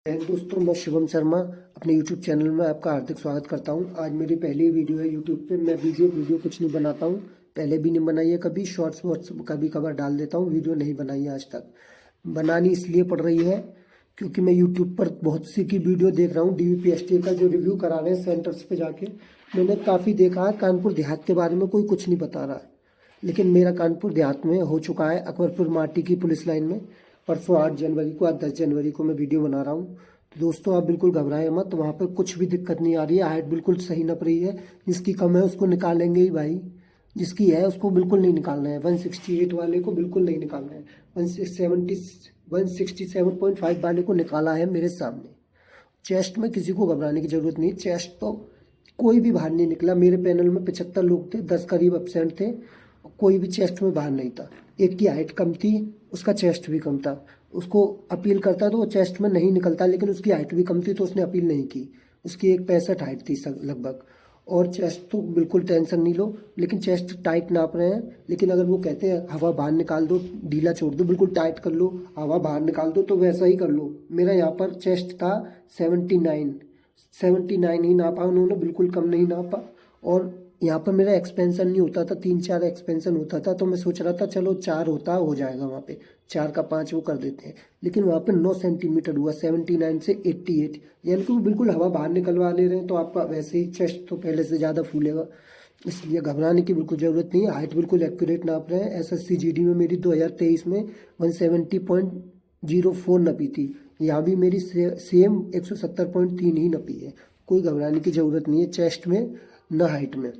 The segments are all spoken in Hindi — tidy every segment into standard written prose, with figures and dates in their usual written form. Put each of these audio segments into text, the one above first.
दोस्तों, मैं शिवम शर्मा अपने YouTube चैनल में आपका हार्दिक स्वागत करता हूं। आज मेरी पहली वीडियो है YouTube पे। मैं वीडियो कुछ नहीं बनाता हूं, पहले भी नहीं बनाई है कभी। शॉर्ट्स वॉर्ट्स कभी कभार डाल देता हूं, वीडियो नहीं बनाई है आज तक। बनानी इसलिए पड़ रही है क्योंकि मैं YouTube पर बहुत सी की वीडियो देख रहा हूँ। DVPST का जो रिव्यू करा रहे हैं सेंटर्स पे जाके, मैंने काफ़ी देखा है। कानपुर देहात के बारे में कोई कुछ नहीं बता रहा है, लेकिन मेरा कानपुर देहात में हो चुका है, अकबरपुर माटी की पुलिस लाइन में। परसों 8 जनवरी को, आज 10 जनवरी को मैं वीडियो बना रहा हूँ। तो दोस्तों, आप बिल्कुल घबराएं मत, वहाँ पर कुछ भी दिक्कत नहीं आ रही है। हाइट बिल्कुल सही नप रही है। जिसकी कम है उसको निकालेंगे ही भाई, जिसकी है उसको बिल्कुल नहीं निकालना है। 168 वाले को बिल्कुल नहीं निकालना है। 167.5 वाले को निकाला है मेरे सामने। चेस्ट में किसी को घबराने की जरूरत नहीं। चेस्ट तो कोई भी बाहर नहीं निकला। मेरे पैनल में 75 लोग थे, 10 करीब एब्सेंट थे, कोई भी चेस्ट में बाहर नहीं था। एक की हाइट कम थी, उसका चेस्ट भी कम था। उसको अपील करता तो वो चेस्ट में नहीं निकलता, लेकिन उसकी हाइट भी कम थी तो उसने अपील नहीं की। उसकी 165 हाइट थी लगभग। और चेस्ट तो बिल्कुल टेंशन नहीं लो, लेकिन चेस्ट टाइट नाप रहे हैं। लेकिन अगर वो कहते हैं हवा बाहर निकाल दो, ढीला छोड़ दो, बिल्कुल टाइट कर लो, हवा बाहर निकाल दो, तो वैसा ही कर लो। मेरा यहाँ पर चेस्ट था 79 ही नापा उन्होंने, बिल्कुल कम नहीं नापा। और यहाँ पर मेरा एक्सपेंशन नहीं होता था, 3-4 एक्सपेंशन होता था, तो मैं सोच रहा था चलो 4 होता हो जाएगा, वहाँ पे 4 का 5 वो कर देते हैं। लेकिन वहाँ पे 9 सेंटीमीटर हुआ, 79 से 88, यानी कि वो बिल्कुल हवा बाहर निकलवा ले रहे हैं। तो आपका वैसे ही चेस्ट तो पहले से ज़्यादा फूलेगा, इसलिए घबराने की बिल्कुल ज़रूरत नहीं है। हाइट बिल्कुल एक्यूरेट नाप रहे हैं। SSC GD में मेरी 2023 में 170.04 नपी थी। यहाँ भी मेरी सेम 170.3 ही नपी है। कोई घबराने की ज़रूरत नहीं है चेस्ट में न हाइट में।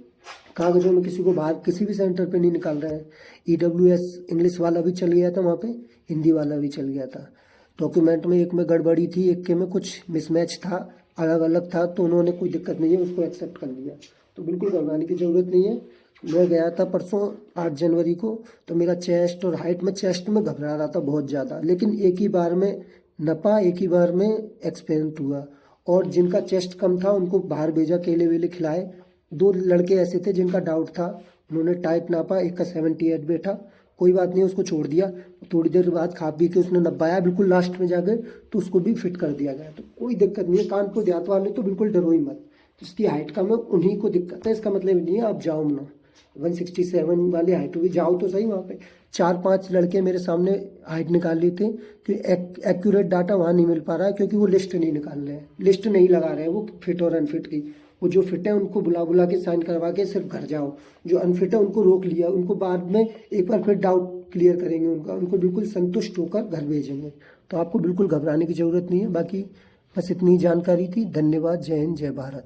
कागजों में किसी को बाहर किसी भी सेंटर पे नहीं निकाल रहे हैं। EWS इंग्लिश वाला भी चल गया था वहाँ पे, हिंदी वाला भी चल गया था। डॉक्यूमेंट में एक में गड़बड़ी थी, एक के में कुछ मिसमैच था, अलग अलग था, तो उन्होंने कोई दिक्कत नहीं है, उसको एक्सेप्ट कर लिया। तो बिल्कुल घबराने की ज़रूरत नहीं है। मैं गया था परसों 8 जनवरी को, तो मेरा चेस्ट और हाइट में, चेस्ट में घबरा रहा था बहुत ज़्यादा, लेकिन एक ही बार में नपा, एक ही बार में एक्सपेरिमेंट हुआ। और जिनका चेस्ट कम था उनको बाहर भेजा, केले वेले खिलाए। 2 लड़के ऐसे थे जिनका डाउट था, उन्होंने टाइट नापा, एक का 78 बैठा, कोई बात नहीं, उसको छोड़ दिया। थोड़ी देर बाद खा पी के उसने नपाया बिल्कुल लास्ट में जाकर, तो उसको भी फिट कर दिया गया। तो कोई दिक्कत नहीं है। कानपुर देहात वाले तो बिल्कुल डरो ही मत, जिसकी हाइट कम है उन्हीं को दिक्कत है। इसका मतलब नहीं है आप जाओ ना। 167 वाली हाइट भी जाओ तो सही। वहाँ पे 4-5 लड़के मेरे सामने हाइट निकाल ली थी कि एक्यूरेट डाटा वहाँ नहीं मिल पा रहा है, क्योंकि वो लिस्ट नहीं निकाल रहे हैं, लिस्ट नहीं लगा रहे हैं वो फिट और अनफिट की। वो जो फिट है उनको बुला बुला के साइन करवा के सिर्फ घर जाओ, जो अनफिट है उनको रोक लिया, उनको बाद में एक बार फिर डाउट क्लियर करेंगे उनका, उनको बिल्कुल संतुष्ट होकर घर भेजेंगे। तो आपको बिल्कुल घबराने की ज़रूरत नहीं है। बाकी बस इतनी जानकारी थी। धन्यवाद। जय हिंद, जय भारत।